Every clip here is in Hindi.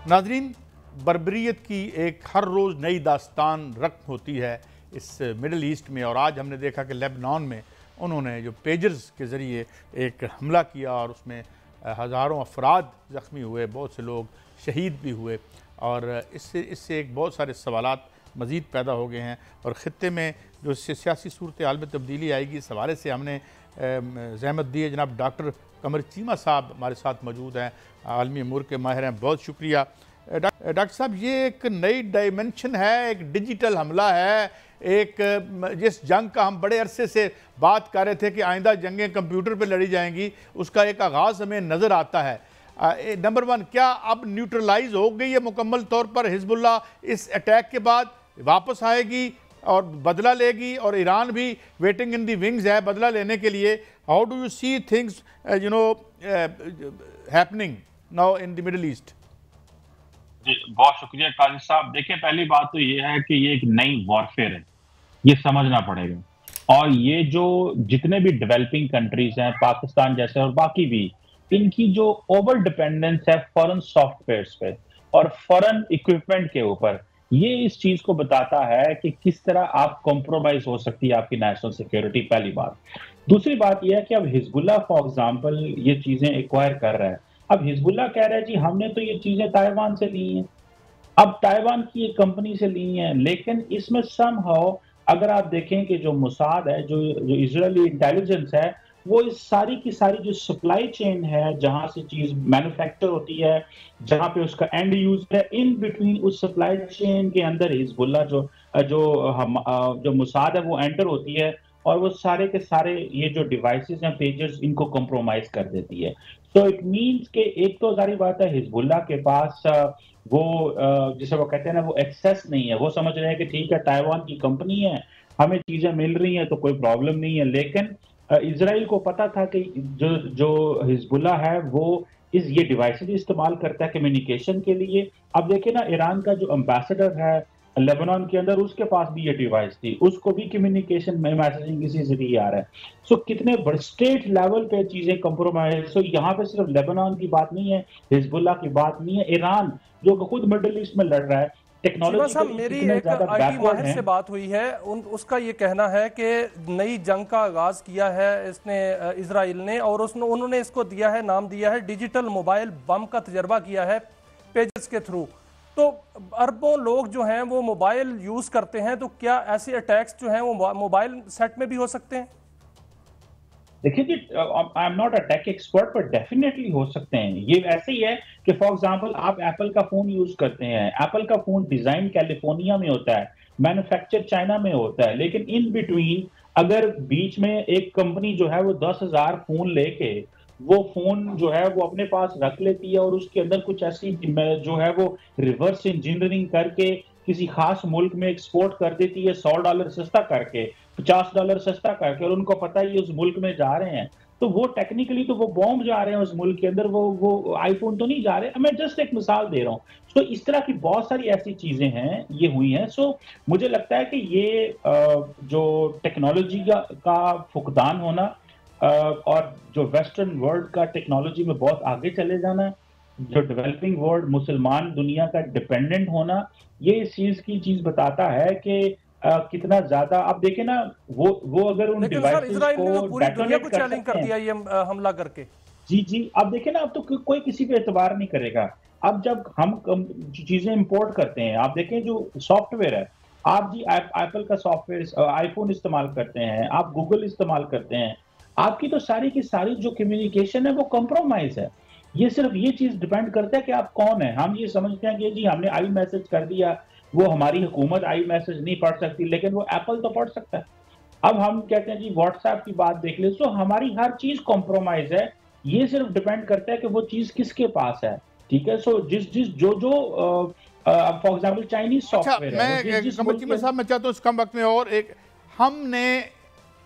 नाज़रीन, बर्बरियत की एक हर रोज़ नई दास्तान रक़्म होती है इस मिडल ईस्ट में, और आज हमने देखा कि लेबनान में उन्होंने जो पेजर्स के ज़रिए एक हमला किया और उसमें हज़ारों अफराद ज़ख्मी हुए, बहुत से लोग शहीद भी हुए, और इससे एक बहुत सारे सवालात मज़ीद पैदा हो गए हैं। और ख़ित्ते में जो सियासी सूरत हाल में तब्दीली आएगी, इस हवाले से हमने ज़हमत दी है। जनाब डॉक्टर कमर चीमा साहब हमारे साथ मौजूद हैं, आलमी अमूर के माहिर हैं, बहुत शुक्रिया। डॉक्टर साहब, ये एक नई डायमेंशन है, एक डिजिटल हमला है, एक जिस जंग का हम बड़े अरसे से बात कर रहे थे कि आइंदा जंगें कंप्यूटर पर लड़ी जाएंगी, उसका एक आगाज़ हमें नज़र आता है। नंबर वन, क्या अब न्यूट्रलाइज हो गई है मुकम्मल तौर पर हिजबुल्लाह इस अटैक के बाद, वापस आएगी और बदला लेगी, और ईरान भी वेटिंग इन दी विंग्स है बदला लेने के लिए? How do you see things happening now in the Middle East? जी, बहुत शुक्रिया काजी साहब। देखिए, पहली बात तो ये है कि ये एक नई वॉरफेयर है, ये समझना पड़ेगा। और ये जो जितने भी डेवलपिंग कंट्रीज हैं, पाकिस्तान जैसे और बाकी भी, इनकी जो ओवर डिपेंडेंस है फॉरेन सॉफ्टवेयर्स पे और फॉरेन इक्विपमेंट के ऊपर, ये इस चीज को बताता है कि किस तरह आप कॉम्प्रोमाइज हो सकती है आपकी नेशनल सिक्योरिटी, पहली बात। दूसरी बात यह है कि अब हिजबुल्लाह फॉर एग्जाम्पल ये चीजें एक्वायर कर रहा है। अब हिजबुल्लाह कह रहा है जी हमने तो ये चीजें ताइवान से ली हैं, अब ताइवान की एक कंपनी से ली हैं, लेकिन इसमें समहाउ अगर आप देखें कि जो मुसाद है, जो इजरायली इंटेलिजेंस है, वो इस सारी की सारी जो सप्लाई चेन है, जहां से चीज मैन्युफैक्चर होती है, जहां पे उसका एंड यूज है, इन बिटवीन उस सप्लाई चेन के अंदर हिजबुल्लाह जो मुसाद है वो एंटर होती है, और वो सारे के सारे ये जो डिवाइसेस हैं, पेजेस, इनको कंप्रोमाइज कर देती है। तो इट मीन्स के एक तो जारी बात है हिजबुल्लाह के पास वो जिसे वो कहते हैं ना, वो एक्सेस नहीं है। वो समझ रहे हैं कि ठीक है, ताइवान की कंपनी है, हमें चीजें मिल रही हैं तो कोई प्रॉब्लम नहीं है। लेकिन इजराइल को पता था कि जो जो हिजबुल्लाह है वो ये डिवाइसेज इस्तेमाल करता है कम्युनिकेशन के लिए। अब देखिए ना, ईरान का जो एम्बेसडर है लेबनान के अंदर, उसके पास भी ये डिवाइस थी, उसको भी कम्युनिकेशन में मैसेजिंग इसी से भी आ रहा है। सो कितने बड़े स्टेट लेवल पे चीजें कंप्रोमाइज। सो यहाँ पे सिर्फ लेबनान की बात नहीं है, हिजबुल्लाह की बात नहीं है, ईरान जो खुद मिडिल ईस्ट में लड़ रहा है, चीमा साहब, मेरी एक आईटी माहिर से बात हुई है, उसका ये कहना है कि नई जंग का आगाज किया है इसने इजराइल ने, और उन्होंने इसको दिया है, नाम दिया है डिजिटल मोबाइल बम का तजर्बा किया है पेजेस के थ्रू। तो अरबों लोग जो हैं वो मोबाइल यूज करते हैं, तो क्या ऐसे अटैक्स जो हैं वो मोबाइल सेट में भी हो सकते हैं? देखिए जी, I am not a tech expert, पर डेफिनेटली हो सकते हैं। ये ऐसे ही है कि फॉर एग्जांपल आप एप्पल का फोन यूज करते हैं, एप्पल का फोन डिजाइन कैलिफोर्निया में होता है, मैन्युफैक्चर चाइना में होता है, लेकिन इन बिटवीन अगर बीच में एक कंपनी जो है वो 10,000 फोन लेके वो फोन जो है वो अपने पास रख लेती है, और उसके अंदर कुछ ऐसी जो है वो रिवर्स इंजीनियरिंग करके किसी खास मुल्क में एक्सपोर्ट कर देती है, $100 सस्ता करके, $50 सस्ता करके, और उनको पता है ये उस मुल्क में जा रहे हैं, तो वो टेक्निकली तो वो बॉम्ब जा रहे हैं उस मुल्क के अंदर, वो आईफोन तो नहीं जा रहे। मैं जस्ट एक मिसाल दे रहा हूँ। तो इस तरह की बहुत सारी ऐसी चीजें हैं, ये हुई हैं। सो मुझे लगता है कि ये जो टेक्नोलॉजी का फुकदान होना और जो वेस्टर्न वर्ल्ड का टेक्नोलॉजी में बहुत आगे चले जाना, जो डेवलपिंग वर्ल्ड मुसलमान दुनिया का डिपेंडेंट होना, ये इस चीज की चीज बताता है कि कितना ज्यादा। आप देखें ना, वो अगर उन डिवाइसेस को पूरी दुनिया को चैलेंज कर दिया ये हमला करके। जी, अब देखें ना, अब तो कोई किसी पे एतबार नहीं करेगा। अब जब हम चीजें इंपोर्ट करते हैं, आप देखें जो सॉफ्टवेयर है, आप जी एप्पल का सॉफ्टवेयर, आईफोन इस्तेमाल करते हैं, आप गूगल इस्तेमाल करते हैं, आपकी तो सारी की सारी जो कम्युनिकेशन है वो कॉम्प्रोमाइज है। ये सिर्फ ये चीज डिपेंड करता है कि आप कौन है। हम ये समझते हैं कि जी हमने आई मैसेज कर दिया, वो हमारी हुकूमत आई मैसेज नहीं पढ़ सकती, लेकिन वो एप्पल तो पढ़ सकता है। अब हम कहते हैं जी व्हाट्सएप की बात देख ले, तो हमारी हर चीज कॉम्प्रोमाइज है। ये सिर्फ डिपेंड करता है कि वो चीज किसके पास है। ठीक है, सो जिस जो फॉर एग्जाम्पल चाइनीज सॉफ्टवेयर मैं चाहता हूँ इस कम वक्त में और एक, हमने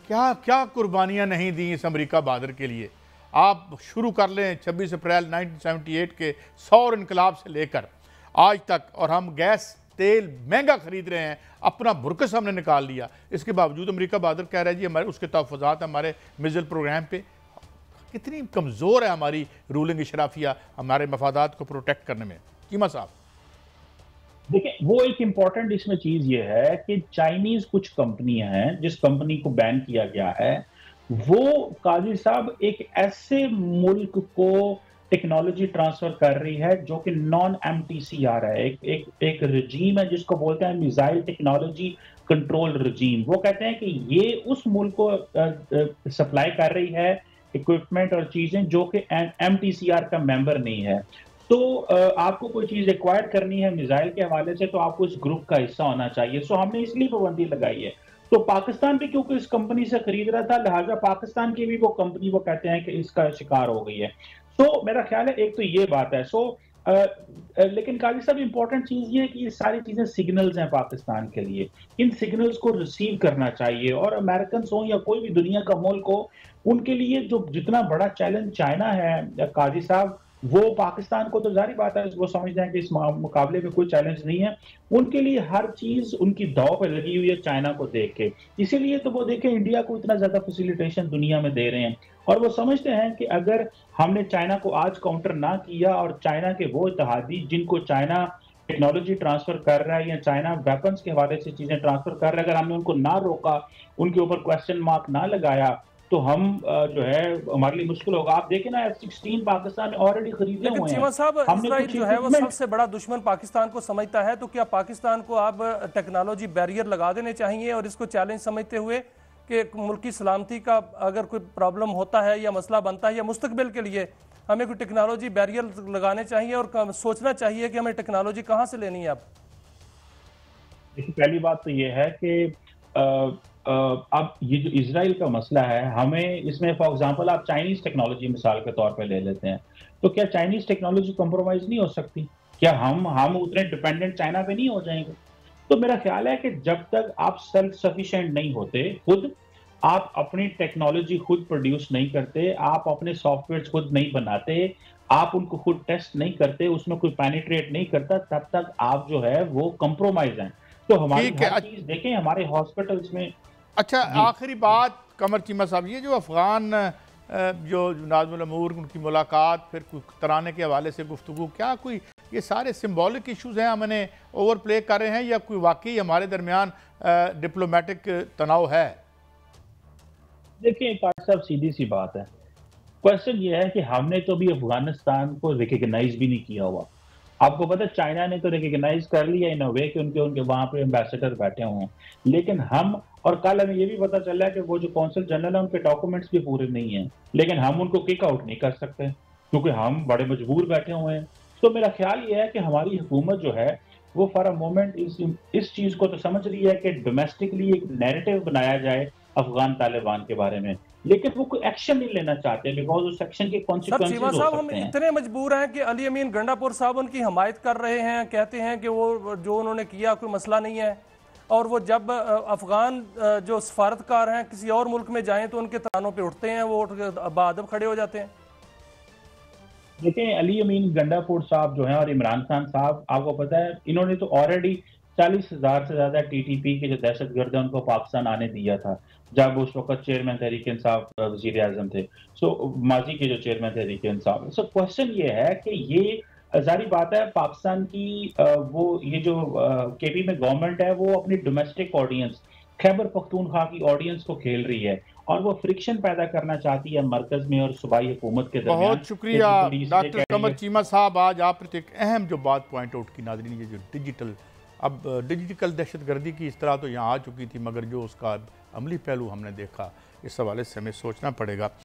क्या क्या कुर्बानियां नहीं दी इस अमेरिका बहादुर के लिए। आप शुरू कर लें 26 अप्रैल 1978 के सौर इनकलाब से लेकर आज तक, और हम गैस तेल महंगा खरीद रहे हैं, अपना बुरकस हमने निकाल लिया। इसके बावजूद अमेरिका बहादुर कह रहा है जी हमारे उसके तहफ़्फ़ुज़ात हमारे मिज़ल प्रोग्राम पे। कितनी कमज़ोर है हमारी रूलिंग इशराफिया हमारे मफादात को प्रोटेक्ट करने में। चीमा साहब। देखिए, वो एक इम्पॉर्टेंट इसमें चीज ये है कि चाइनीज कुछ कंपनियां हैं, जिस कंपनी को बैन किया गया है, वो काजी साहब एक ऐसे मुल्क को टेक्नोलॉजी ट्रांसफर कर रही है जो कि नॉन एमटीसीआर है। एक रजीम है जिसको बोलते हैं मिसाइल टेक्नोलॉजी कंट्रोल रजीम। वो कहते हैं कि ये उस मुल्क को सप्लाई कर रही है इक्विपमेंट और चीजें जो कि एमटीसीआर का मेंबर नहीं है। तो आपको कोई चीज एक्वायर करनी है मिसाइल के हवाले से, तो आपको इस ग्रुप का हिस्सा होना चाहिए। सो हमने इसलिए पाबंदी लगाई है। तो पाकिस्तान भी क्योंकि इस कंपनी से खरीद रहा था, लिहाजा पाकिस्तान की भी वो कंपनी वो कहते हैं कि इसका शिकार हो गई है। तो मेरा ख्याल है एक तो ये बात है। लेकिन काजी साहब, इंपॉर्टेंट चीज ये है कि ये सारी चीजें सिग्नल्स हैं पाकिस्तान के लिए। इन सिग्नल्स को रिसीव करना चाहिए, और अमेरिकन हो या कोई भी दुनिया का मुल्क हो, उनके लिए जो जितना बड़ा चैलेंज चाइना है काजी साहब, वो पाकिस्तान को तो जारी बात है, वो समझते हैं कि इस मुकाबले में कोई चैलेंज नहीं है। उनके लिए हर चीज उनकी दांव पे लगी हुई है चाइना को देख के। इसीलिए तो वो देखें इंडिया को इतना ज्यादा फैसिलिटेशन दुनिया में दे रहे हैं, और वो समझते हैं कि अगर हमने चाइना को आज काउंटर ना किया, और चाइना के वो इत्तेहादी जिनको चाइना टेक्नोलॉजी ट्रांसफर कर रहा है या चाइना वेपन्स के हवाले से चीजें ट्रांसफर कर रहा है, अगर हमने उनको ना रोका, उनके ऊपर क्वेश्चन मार्क ना लगाया, तो हम जो है हमारे लिए मुश्किल होगा। आप देखें ना, F-16 पाकिस्तान ने ऑलरेडी खरीदे हुए हैं। चीमा साहब, इजराइल जो है वो सबसे बड़ा दुश्मन पाकिस्तान को समझता है, तो क्या पाकिस्तान को अब टेक्नोलॉजी बैरियर लगा देने चाहिए, और इसको चैलेंज समझते हुए कि मुल्क की सलामती का अगर कोई प्रॉब्लम होता है या मसला बनता है या मुस्तकबिल के लिए हमें कोई टेक्नोलॉजी बैरियर लगाने चाहिए, और सोचना चाहिए कि हमें टेक्नोलॉजी कहाँ से लेनी है? अब देखिए, पहली बात तो ये है कि अब ये जो इजराइल का मसला है, हमें इसमें फॉर एग्जांपल आप चाइनीज टेक्नोलॉजी मिसाल के तौर पे ले लेते हैं, तो क्या चाइनीज टेक्नोलॉजी कॉम्प्रोमाइज नहीं हो सकती? क्या हम उतने डिपेंडेंट चाइना पे नहीं हो जाएंगे? तो मेरा ख्याल है कि जब तक आप सेल्फ सफिशिएंट नहीं होते, खुद आप अपनी टेक्नोलॉजी खुद प्रोड्यूस नहीं करते, आप अपने सॉफ्टवेयर खुद नहीं बनाते, आप उनको खुद टेस्ट नहीं करते, उसमें कोई पेनिट्रेट नहीं करता, तब तक आप जो है वो कॉम्प्रोमाइज हैं। तो हमारी हर चीज देखें, हमारे हॉस्पिटल्स में। अच्छा, आखिरी बात कमर चीमा साहब, ये जो अफगान जो नाज़िमुल अमूर उनकी मुलाकात, फिर कुछ तराने के हवाले से गुफ्तगू, क्या कोई ये सारे सिंबॉलिक इश्यूज़ हैं, हमने ओवर प्ले कर रहे हैं, या कोई वाकई हमारे दरमियान डिप्लोमेटिक तनाव है? देखिए काश साहब, सीधी सी बात है। क्वेश्चन ये है कि हमने तो भी अफगानिस्तान को रिकग्नाइज भी नहीं किया हुआ। आपको पता है चाइना ने तो रिकग्नाइज कर लिया इन अ वे कि उनके वहां पे एम्बेसडर बैठे हुए हैं, लेकिन हम, और कल हमें ये भी पता चला है कि वो जो कौंसल जनरल है उनके डॉक्यूमेंट्स भी पूरे नहीं हैं, लेकिन हम उनको किक आउट नहीं कर सकते क्योंकि हम बड़े मजबूर बैठे हुए हैं। तो मेरा ख्याल ये है कि हमारी हुकूमत जो है वो फॉर अ मोमेंट इस चीज को तो समझ रही है कि डोमेस्टिकली एक नैरेटिव बनाया जाए अफगान तालिबान के बारे में, लेकिन वो कोई एक्शन नहीं लेना चाहते बिकॉज उस एक्शन के कॉन्सिक्वेंसेस हो सकते हैं। हम इतने मजबूर हैं कि अली अमीन गंडापुर साहब उनकी हमायत कर रहे हैं, कहते हैं कि वो जो उन्होंने किया कोई मसला नहीं है, और वो जब अफगान जो सफारतकार हैं किसी और मुल्क में जाएं तो उनके तरानों पे उठते हैं, वो बाअदब खड़े हो जाते हैं। देखिए, अली अमीन गंडापुर साहब जो हैं और इमरान खान साहब, आपको पता है इन्होंने तो ऑलरेडी 40,000 से ज्यादा टीटीपी के जो दहशतगर्द है उनको पाकिस्तान आने दिया था, जब उस वक्त चेयरमैन तहरीक इंसाफ वजीर आजम थे। माजी के जो चेयरमैन तहरीक इंसाफ। क्वेश्चन ये है कि ये जारी बात है पाकिस्तान की वो ये जो केपी में गवर्नमेंट है वो अपनी डोमेस्टिक ऑडियंस, खैबर पख्तूनख्वा की ऑडियंस को खेल रही है, और वो फ्रिक्शन पैदा करना चाहती है मरकज में और सूबाई हुकूमत के दरमियान। बहुत शुक्रिया डॉक्टर कमर चीमा साहब, आज आपने एक अहम जो बात पॉइंट आउट की नाज़रीन, ये जो डिजिटल दहशतगर्दी की इस तरह तो यहाँ आ चुकी थी, मगर जो उसका अमली पहलू हमने देखा, इस हवाले से हमें सोचना पड़ेगा।